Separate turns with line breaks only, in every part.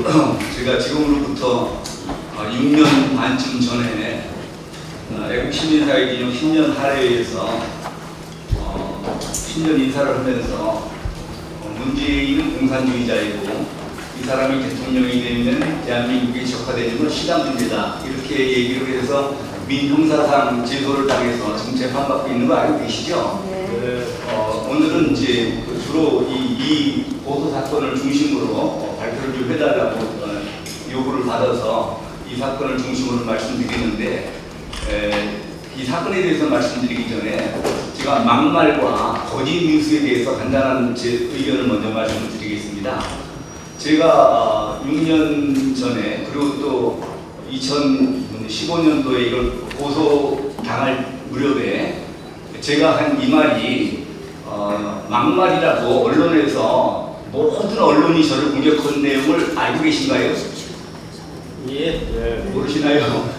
제가 지금으로부터 6년 반쯤 전에 애국시민사회 기념 10년 할애회에서 10년 인사를 하면서 문재인은 공산주의자이고 이 사람이 대통령이 되면 대한민국이 적화되는 건 시간 문제다, 이렇게 얘기를 해서 민형사상 제소를 당해서 지금 재판받고 있는 거 알고 계시죠?
네.
오늘은 이제 주로 이 보도 사건을 중심으로 발표를 좀 해달라고 요구를 받아서 이 사건을 중심으로 말씀드리는데, 이 사건에 대해서 말씀드리기 전에 제가 막말과 거짓 뉴스에 대해서 간단한 제 의견을 먼저 말씀을 드리겠습니다. 제가 6년 전에, 그리고 또 2015년도에 이걸 고소당할 무렵에 제가 한 이 말이 막말이라고 언론에서 모든 언론이 저를 공격한 내용을 알고 계신가요?
예.
모르시나요?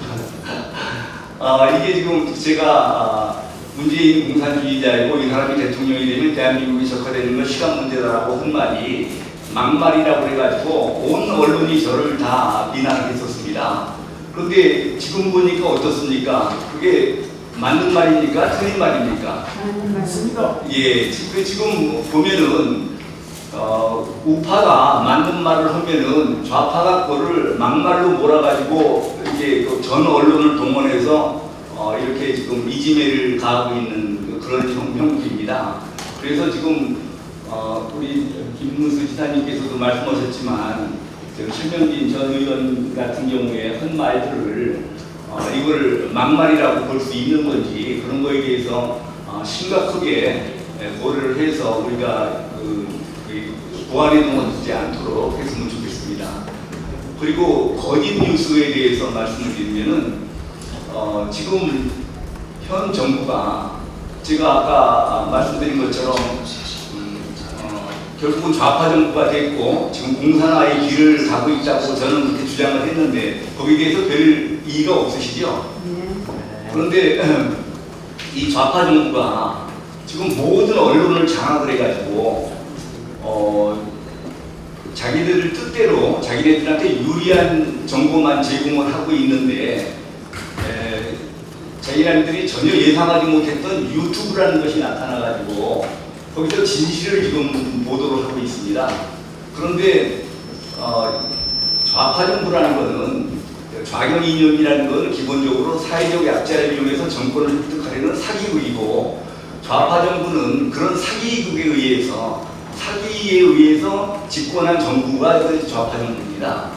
이게 지금 제가 문재인 공산주의자이고 이 사람이 대통령이 되면 대한민국이 적화되는 건 시간 문제다라고 한 말이 막말이라고 해가지고 온 언론이 저를 다 비난을 했었습니다. 그런데 지금 보니까 어떻습니까? 그게 맞는 말입니까? 틀린 말입니까?
맞습니다.
예, 지금 보면은 우파가 맞는 말을 하면은 좌파가 그거를 막말로 몰아가지고 이제 전 언론을 동원해서 이렇게 지금 이지매를 가하고 있는 그런 형국입니다. 그래서 지금 우리 김문수 지사님께서도 말씀하셨지만 최명진 전 의원 같은 경우에 한 말들을 이걸 막말이라고 볼 수 있는 건지, 그런 거에 대해서 심각하게 고려를 해서 우리가 보완에 동원되지 않도록 했으면 좋겠습니다. 그리고 거짓 뉴스에 대해서 말씀을 드리면은 지금 현 정부가 제가 아까 말씀드린 것처럼 결국은 좌파 정부가 됐고 지금 공산화의 길을 가고 있다고 저는 그렇게 주장을 했는데 거기에 대해서 별 이의가 없으시죠? 그런데 이 좌파 정부가 지금 모든 언론을 장악을 해가지고 자기들 뜻대로 자기네들한테 유리한 정보만 제공을 하고 있는데, 자기네들이 전혀 예상하지 못했던 유튜브라는 것이 나타나가지고 거기서 진실을 지금 보도를 하고 있습니다. 그런데 좌파 정부라는 것은, 좌경 이념이라는 것은 기본적으로 사회적 약자를 이용해서 정권을 획득하려는 사기극이고, 좌파 정부는 그런 사기극에 의해서, 사기에 의해서 집권한 정부가 좌파 정부입니다.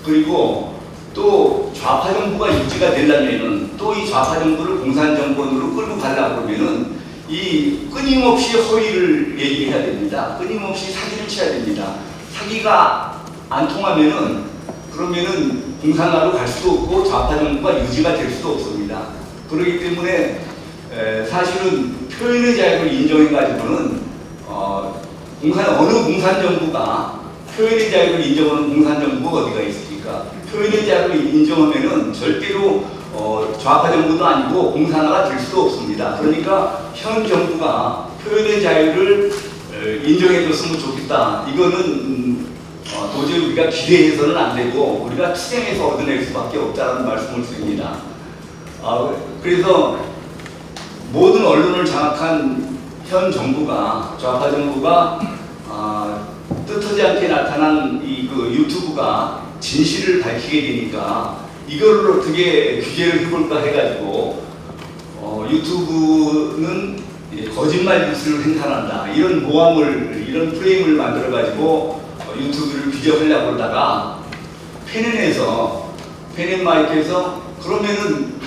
그리고 또 좌파 정부가 유지가 되려면은 또 이 좌파 정부를 공산 정권으로 끌고 가려고 그러면은 이 끊임없이 허위를 얘기해야 됩니다. 끊임없이 사기를 쳐야 됩니다. 사기가 안 통하면은 그러면은 공산화로 갈 수도 없고 좌파 정부가 유지가 될 수도 없습니다. 그렇기 때문에 사실은 표현의 자유를 인정해가지고는 어느 공산정부가 표현의 자유를 인정하는 공산정부가 어디가 있습니까? 표현의 자유를 인정하면은 절대로 좌파 정부도 아니고 공산화가 될 수도 없습니다. 그러니까 현 정부가 표현의 자유를 인정해줬으면 좋겠다. 이거는 도저히 우리가 기대해서는 안 되고 우리가 투쟁해서 얻어낼 수밖에 없다는 말씀을 드립니다. 그래서 모든 언론을 장악한 현 정부가, 좌파 정부가 뜻하지 않게 나타난 그 유튜브가 진실을 밝히게 되니까 이걸 어떻게 규제를 해볼까 해가지고 유튜브는 거짓말 뉴스를 생산한다, 이런 모함을, 이런 프레임을 만들어가지고 유튜브를 규제하려고 하다가 펜앤마이크에서 그러면은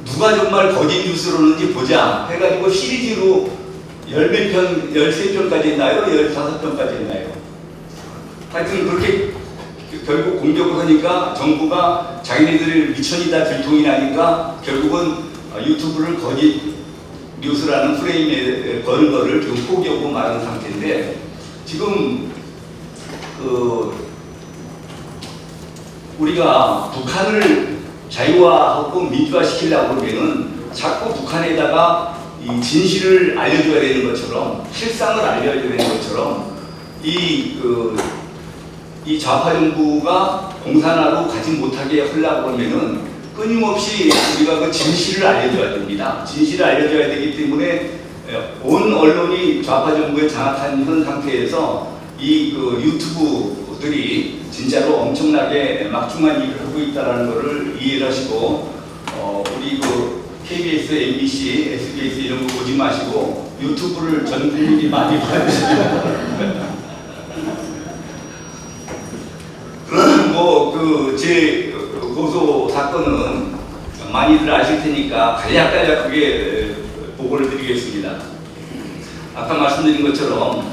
누가 정말 거짓 뉴스를 하는지 보자 해가지고 시리즈로 13편까지 했나요? 15편까지 했나요? 하여튼 그렇게 결국 공격을 하니까 정부가 자기네들이 미천이다 들통이 나니까 결국은 유튜브를 거짓 뉴스라는 프레임에 거는 거를 좀 포기하고 말하는 상태인데, 지금 우리가 북한을 자유화하고 민주화시키려고 그러면은 자꾸 북한에다가 이 진실을 알려줘야 되는 것처럼, 실상을 알려줘야 되는 것처럼 이 좌파 정부가 공산화로 가지 못하게 하려고 하면은 끊임없이 우리가 그 진실을 알려줘야 됩니다. 진실을 알려줘야 되기 때문에 온 언론이 좌파 정부에 장악한 현 상태에서 이 그 유튜브들이 진짜로 엄청나게 막중한 일을 하고 있다는 것을 이해를 하시고 우리 그 KBS, MBC, SBS 이런 거 보지 마시고 유튜브를 전 국민이 많이 봐주시기 바랍니다. 제 고소 사건은 많이들 아실 테니까 간략하게 보고를 드리겠습니다. 아까 말씀드린 것처럼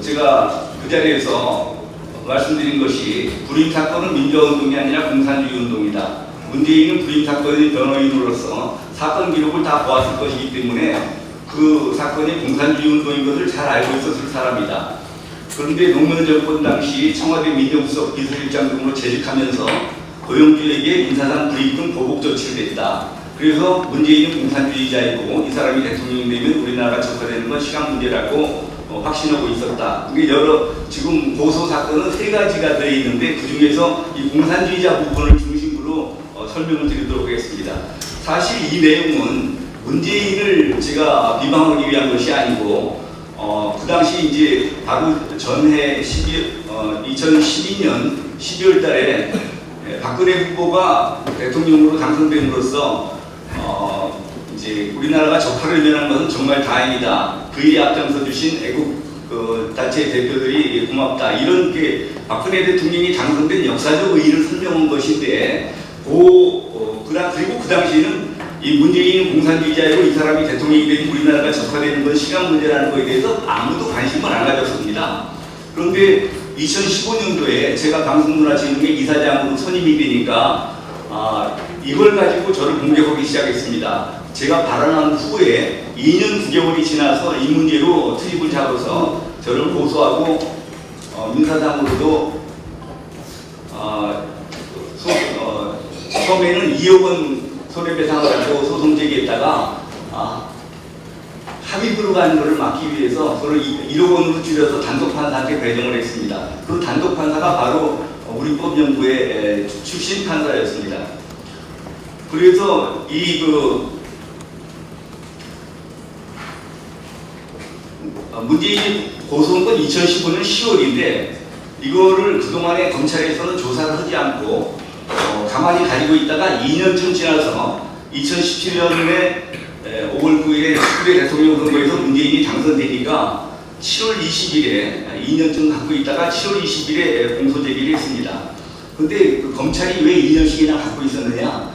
제가 그 자리에서 말씀드린 것이 불임 사건은 민주화운동이 아니라 공산주의 운동이다. 문재인은 불임 사건의 변호인으로서 사건 기록을 다 보았을 것이기 때문에 그 사건이 공산주의 운동인 것을 잘 알고 있었을 사람이다. 그런데 노무현 정권 당시 청와대 민정수석 비서실장 등으로 재직하면서 고용주에게 인사상 불이익 등 보복 조치를 했다. 그래서 문재인은 공산주의자이고 이 사람이 대통령이 되면 우리나라가 적화되는 건 시간 문제라고 확신하고 있었다. 이게 지금 고소 사건은 3가지가 되어 있는데 그 중에서 이 공산주의자 부분을 중심으로 설명을 드리도록 하겠습니다. 사실 이 내용은 문재인을 제가 비방하기 위한 것이 아니고 그 당시 이제 바로 전해 2012년 12월 달에 박근혜 후보가 대통령으로 당선됨으로써 이제 우리나라가 적화를 면한 것은 정말 다행이다. 그 일에 앞장서 주신 애국 단체 대표들이 고맙다. 이런 게 박근혜 대통령이 당선된 역사적 의의를 설명한 것인데 그리고 그 당시에는 이 문재인은 공산주의자이고 이 사람이 대통령이 되면 우리나라가 적화되는 건 시간 문제라는 것에 대해서 아무도 관심을 안 가졌습니다. 그런데 2015년도에 제가 방송문화진흥회 이사장으로 선임이 되니까 이걸 가지고 저를 공격하기 시작했습니다. 제가 발언한 후에 2년 9개월이 지나서 이 문제로 트집을 잡아서 저를 고소하고 민사상으로도 처음에는 2억 원 손해배상을 하고 소송 제기했다가 합의부로 가는 것을 막기 위해서 그걸 1억 원으로 줄여서 단독판사한테 배정을 했습니다. 그 단독판사가 바로 우리 법연구의 출신 판사였습니다. 그래서 문재인이 고소한 건 2015년 10월인데 이거를 그동안에 검찰에서는 조사를 하지 않고 가만히 가지고 있다가 2년쯤 지나서 2017년에 5월 9일에 19대 대통령 선거에서 문재인이 당선되니까 7월 20일에 2년쯤 갖고 있다가 7월 20일에 공소제기를 했습니다. 근데 그 검찰이 왜 2년씩이나 갖고 있었느냐?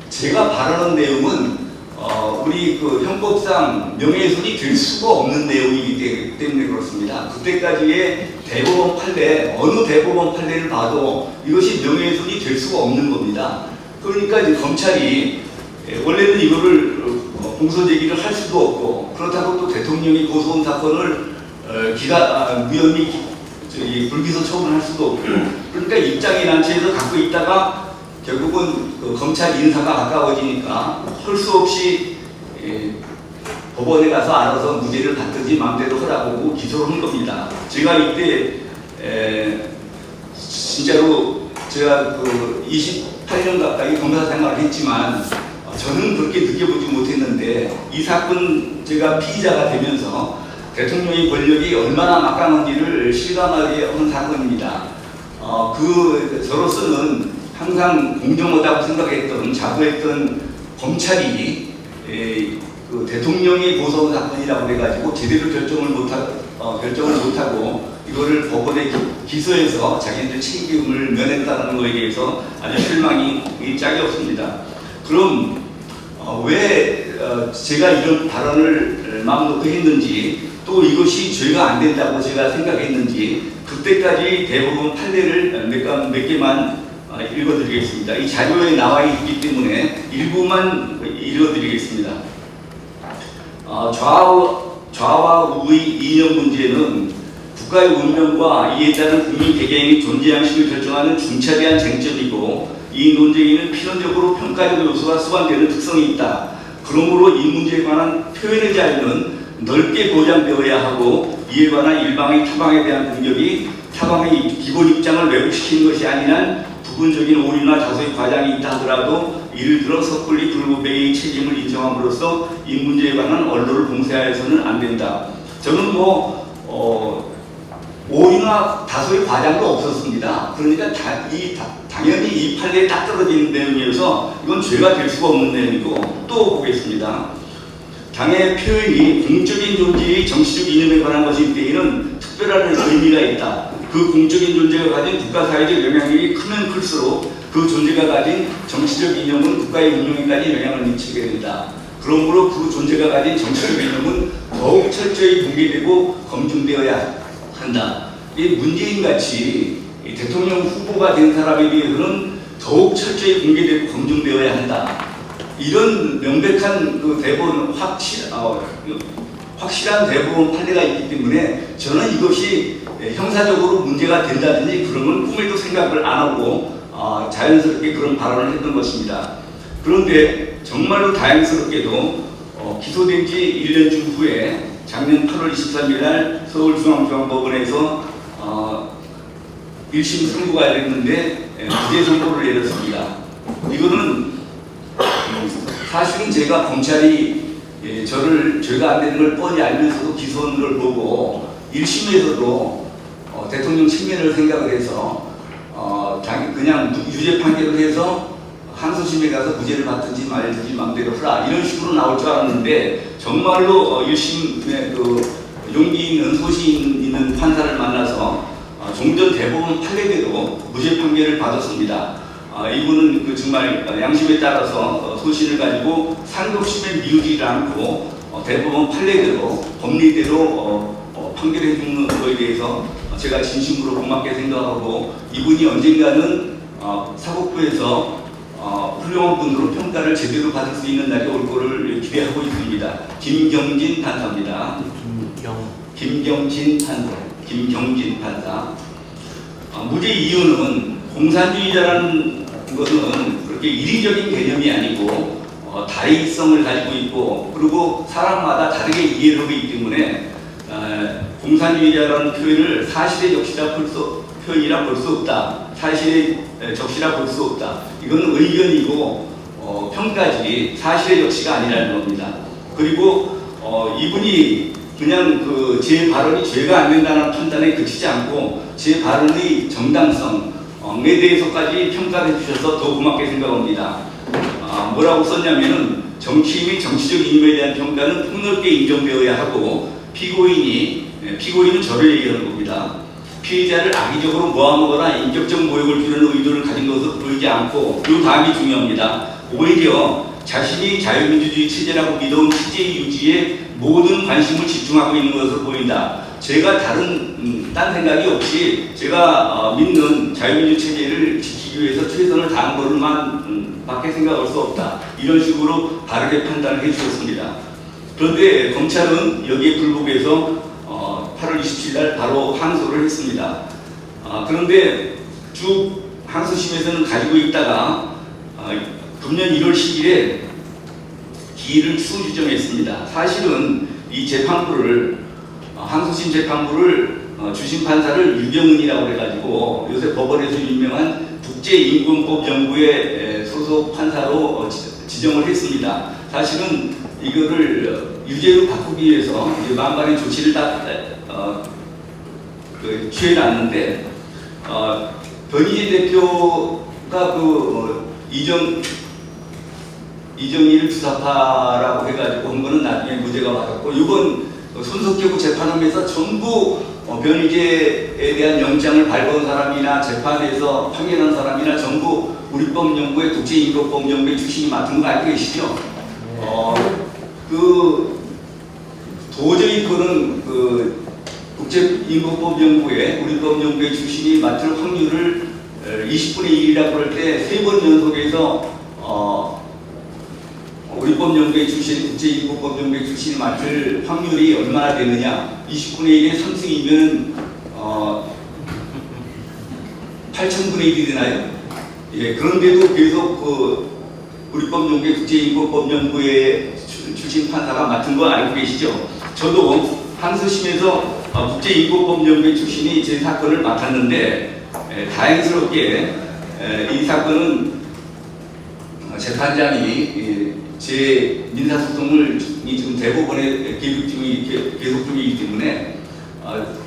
제가 발언한 내용은 우리 그 형법상 명예훼손이 될 수가 없는 내용이기 때문에 그렇습니다. 그때까지의 대법원 판례, 어느 대법원 판례를 봐도 이것이 명예훼손이 될 수가 없는 겁니다. 그러니까 이제 검찰이 원래는 이거를 공소제기를 할 수도 없고 그렇다고 또 대통령이 고소한 사건을 무혐의 불기소 처분할 수도 없고 그러니까 입장이 난처해서 갖고 있다가 결국은 그 검찰 인사가 가까워지니까 할 수 없이 법원에 가서 알아서 무죄를 받든지 마음대로 하라고 기소를 한 겁니다. 제가 이때 진짜로 제가 그 28년 가까이 검사 생활을 했지만 저는 그렇게 느껴보지 못했는데 이 사건 제가 피의자가 되면서 대통령의 권력이 얼마나 막강한지를 실감하게 한 사건입니다. 저로서는 항상 공정하다고 생각했던 자부했던 검찰이 그 대통령이 고소한 사건이라고 해가지고 제대로 결정을 못하고 이거를 법원에 기소해서 자기들 책임을 면했다는 것에 대해서 아주 실망이 짝이 없습니다. 그럼 왜 제가 이런 발언을 마음 놓고 했는지 또 이것이 죄가 안 된다고 제가 생각했는지 그때까지 대법원 판례를 몇 개만 읽어드리겠습니다. 이 자료에 나와 있기 때문에 일부만 읽어드리겠습니다. 좌와 우의 이념 문제는 국가의 운명과 이에 따른 국민 개개인의 존재 양식을 결정하는 중차대한 쟁점이고 이 논쟁에는 필연적으로 평가적 요소가 수반되는 특성이 있다. 그러므로 이 문제에 관한 표현의 자유는 넓게 보장되어야 하고 이에 관한 일방의 타방에 대한 공격이 타방의 기본 입장을 왜곡시키는 것이 아니란 부분적인 오류나 다소의 과장이 있다 하더라도 이를 들어 섣불리 불구배의 책임을 인정함으로써 이 문제에 관한 언론을 봉쇄하여서는 안 된다. 저는 오류나 다소의 과장도 없었습니다. 그러니까 당연히 이 판례에 딱 떨어지는 내용이어서 이건 죄가 될 수가 없는 내용이고, 또 보겠습니다. 당의 표현이 공적인 존재의 정치적 이념에 관한 것일 때에는 특별한 의미가 있다. 그 공적인 존재가 가진 국가사회적 영향력이 크면 클수록 그 존재가 가진 정치적 이념은 국가의 운영에까지 영향을 미치게 된다. 그러므로 그 존재가 가진 정치적 이념은 더욱 철저히 공개되고 검증되어야 한다. 이 문재인같이 대통령 후보가 된 사람에 비해서는 더욱 철저히 공개되고 검증되어야 한다. 이런 명백한 그 대법원 확실한 대법원 판례가 있기 때문에 저는 이것이 형사적으로 문제가 된다든지 그런 건 꿈에도 생각을 안 하고 자연스럽게 그런 발언을 했던 것입니다. 그런데 정말로 다행스럽게도 기소된 지 1년 후에 작년 8월 23일 날 서울중앙지방법원에서 1심 선고가 됐는데 무죄 선고를 내렸습니다. 이거는 사실은 제가 검찰이 저를 죄가 안 되는 걸 뻔히 알면서도 기소한 걸 보고 1심에서도 대통령 측면을 생각을 해서 그냥 유죄 판결을 해서 항소심에 가서 무죄를 받든지 말든지 마음대로 하라 이런 식으로 나올 줄 알았는데 정말로 1심에 그 용기 있는 소신 있는 판사를 만나서 종전 대법원 판례대로 무죄 판결을 받았습니다. 이분은 정말 양심에 따라서 소신을 가지고 상급심에 미루지 않고 대법원 판례대로 법리대로 판결해 주는 것에 대해서 제가 진심으로 고맙게 생각하고 이분이 언젠가는 사법부에서 훌륭한 분으로 평가를 제대로 받을 수 있는 날이 올 거를 기대하고 있습니다. 김경진 판사입니다. 김경진 판사. 무죄 이유는 공산주의자라는 것은 그렇게 이리적인 개념이 아니고 다의성을 가지고 있고 그리고 사람마다 다르게 이해를 하고 있기 때문에 공산주의자라는 표현을 사실의 표현이라 볼 수 없다. 사실의 적시라 볼 수 없다. 이건 의견이고 평가지 사실의 적시가 아니라는 겁니다. 그리고 이분이 그냥 제 발언이 죄가 안 된다는 판단에 그치지 않고 제 발언의 정당성에 대해서까지 평가해 주셔서 더 고맙게 생각합니다. 뭐라고 썼냐면은 정치 및 정치적 이념에 대한 평가는 폭넓게 인정되어야 하고 피고인은 저를 얘기하는 겁니다. 피해자를 악의적으로 모아먹거나 인격적 모욕을 주려는 의도를 가진 것으로 보이지 않고 이 다음이 중요합니다. 오히려 자신이 자유민주주의 체제라고 믿어온 체제 유지에 모든 관심을 집중하고 있는 것으로 보인다. 제가 딴 생각이 없이 제가 믿는 자유민주 체제를 지키기 위해서 최선을 다한 것만 밖에 생각할 수 없다. 이런 식으로 바르게 판단을 해주셨습니다. 그런데 검찰은 여기에 불복해서 8월 27일 날 바로 항소를 했습니다. 그런데 쭉 항소심에서는 가지고 있다가 금년 1월 10일에 기일을 추후 지정했습니다. 사실은 이 재판부를 항소심 재판부를 주심 판사를 유경은이라고 해가지고 요새 법원에서 유명한 국제인권법 연구회 소속 판사로 지정을 했습니다. 사실은 이거를 유죄로 바꾸기 위해서 만반의 조치를 다 취해놨는데 변희재 대표가 이정일 주사파라고 해가지고 한 거는 나중에 무죄가 맞았고 이번 손석egu 재판하면서 전부 변희재에 대한 영장을 발부한 사람이나 재판에서 판결한 사람이나 전부 우리법연구회 국제인권법연구회 출신이 맡은 거 알고 계시죠? 도저히 그거는 국제인권법연구회 우리법연구회 출신이 맡을 확률을 20분의 1이라고 할 때 3번 연속해서 우리법연구회 출신, 국제인권법연구회 출신이 맡을 확률이 얼마나 되느냐? 20분의 1에 3승이면 8,000분의 1이 되나요? 예, 그런데도 계속 우리법연구회, 국제인권법연구회 출신 판사가 맡은 거 알고 계시죠? 저도 항소심에서 국제인권법연구회 출신이 제 사건을 맡았는데 다행스럽게 이 사건은 재판장이 제 민사소송을 지금 대법원에 계속 중이기 때문에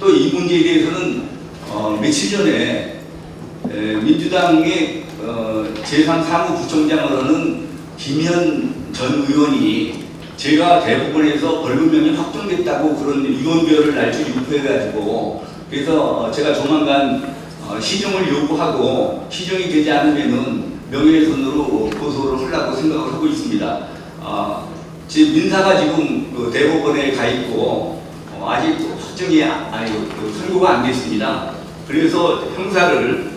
또 이 문제에 대해서는 며칠 전에 민주당의 제3사무부총장을 하는 김현 전 의원이 제가 대법원에서 벌금형이 확정됐다고 그런 의원별을 날짜 유포해가지고 그래서 제가 조만간 시정을 요구하고 시정이 되지 않으면은 명예훼손으로 고소를 하려고 생각을 하고 있습니다. 제 민사가 지금 대법원에 가 있고 아직 확정이 선고가 안 됐습니다. 그래서 형사를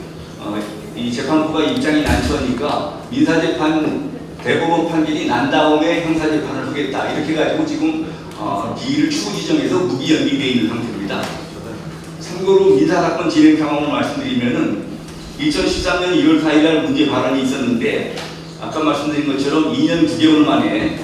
이 재판부가 입장이 난처하니까 민사재판 대법원 판결이 난 다음에 형사재판을 하겠다 이렇게 해가지고 지금 기일을 추후 지정해서 무기 연기되어 있는 상태입니다. 참고로 민사사건 진행 상황을 말씀드리면은 2013년 2월 4일날 문제 발언이 있었는데 아까 말씀드린 것처럼 2년 9개월 만에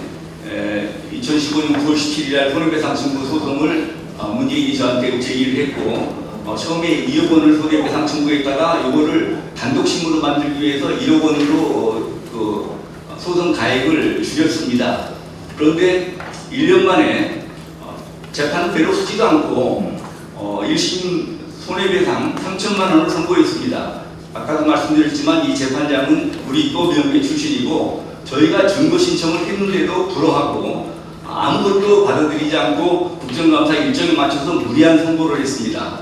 2015년 9월 17일날 손해배상 청구 소송을 문재인이 저한테 제기를 했고 처음에 2억 원을 손해배상 청구했다가 이거를 단독심으로 만들기 위해서 1억 원으로 소송 가액을 줄였습니다. 그런데 1년 만에 재판은 배로 서지도 않고 1심 손해배상 3천만 원을 선고했습니다. 아까도 말씀드렸지만 이 재판장은 우리 입법연구회 출신이고 저희가 증거 신청을 했는데도 불허하고 아무것도 받아들이지 않고 국정감사 일정에 맞춰서 무리한 선고를 했습니다.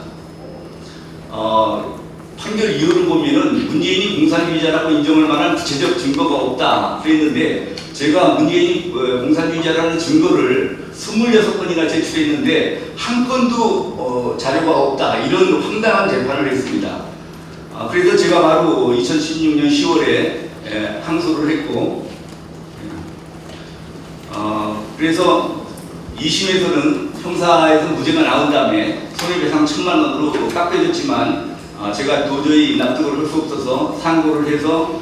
판결 이유를 보면은 문재인이 공산주의자라고 인정할 만한 구체적 증거가 없다 그랬는데 제가 문재인이 공산주의자라는 증거를 26건이나 제출했는데 한 건도 자료가 없다 이런 황당한 재판을 했습니다. 그래서 제가 바로 2016년 10월에 항소를 했고 그래서 2심에서는 형사에서 무죄가 나온 다음에 손해배상 1,000만 원으로 깎여졌지만 제가 도저히 납득을 할 수 없어서 상고를 해서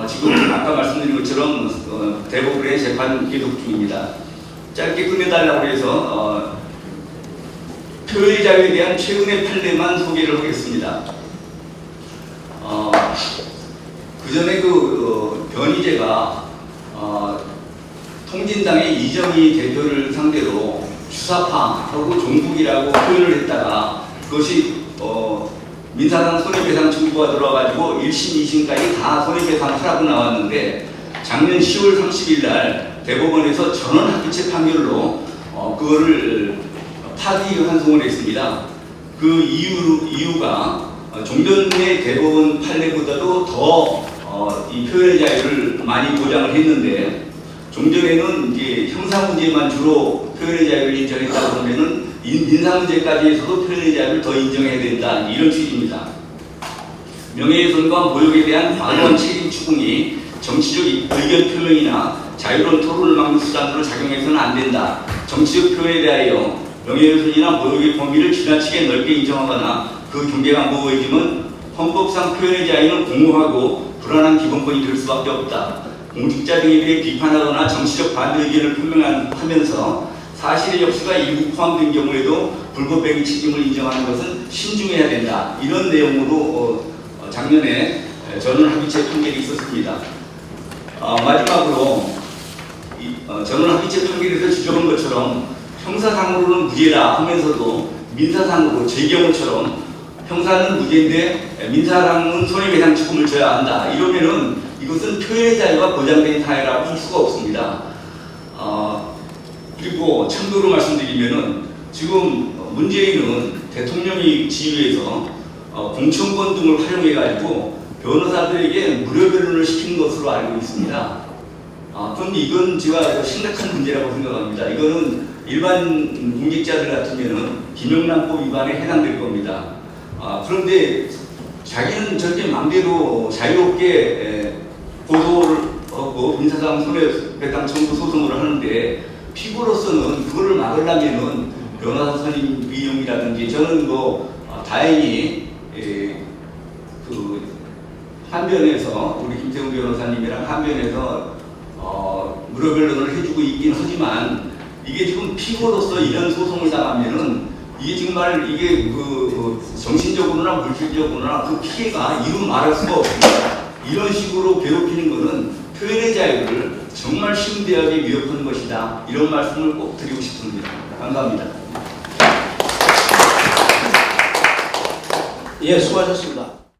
지금 아까 말씀드린 것처럼 대법원의 재판 계속 중입니다. 짧게 끝내달라고 해서 표현의 자유에 대한 최근의 판례만 소개를 하겠습니다. 그 전에 변희재가 통진당의 이정희 대표를 상대로 주사파하고 종북이라고 표현을 했다가 그것이 민사상 손해배상 청구가 들어와가지고 1심, 2심까지 다 손해배상 하라고 나왔는데 작년 10월 30일 날 대법원에서 전원 합의체 판결로 그거를 파기 환송을 했습니다. 그 이유가 종전의 대법원 판례보다도 더 이 표현의 자유를 많이 보장을 했는데 종전에는 이제 형사 문제만 주로 표현의 자유를 인정했다 그러면은 민사 문제까지 해서도 표현의 자유를 더 인정해야 된다 이런 취지입니다. 명예훼손과 모욕에 대한 과도한 책임 추궁이 정치적 의견 표명이나 자유로운 토론을 막는 수단으로 작용해서는 안 된다. 정치적 표현에 대하여 명예훼손이나 모욕의 범위를 지나치게 넓게 인정하거나 그 경계가 모호해지면 헌법상 표현의 자유는 공허하고 불안한 기본권이 될 수밖에 없다. 공직자 등에 대해 비판하거나 정치적 반대 의견을 표명하면서 사실의 역수가 일부 포함된 경우에도 불법행위 책임을 인정하는 것은 신중해야 된다. 이런 내용으로 작년에 전원 합의체 판결이 있었습니다. 마지막으로 전원 합의체 판결에서 지적한 것처럼 형사상으로는 무죄라 하면서도 민사상으로 제 경우처럼 형사는 무죄인데 민사상은 손해배상 책임을 져야 한다. 이러면은 이것은 표현의 자유가 보장된 사회라고 할 수가 없습니다. 그리고 참고로 말씀드리면은 지금 문재인은 대통령이 지휘해서 공천권 등을 활용해가지고 변호사들에게 무료 변론을 시키는 것으로 알고 있습니다. 그런데 이건 제가 심각한 문제라고 생각합니다. 이거는 일반 공직자들 같으면은 김영란법 위반에 해당될 겁니다. 그런데 자기는 저렇게 마음대로 자유롭게 고소를 하고 민사상 손해배상 청구 소송을 하는데 피고로서는 그거를 막으려면은 변호사 선임 비용이라든지 저는 다행히 그 한변에서 우리 김태훈 변호사님이랑 한변에서 무료 변론을 해주고 있긴 하지만 이게 지금 피고로서 이런 소송을 당하면은 이게 정말 이게 정신적으로나 물질적으로나 그 피해가 이루 말할 수가 없습니다. 이런 식으로 괴롭히는 것은 표현의 자유를 정말 심대하게 위협하는 것이다. 이런 말씀을 꼭 드리고 싶습니다. 감사합니다.
예, 수고하셨습니다.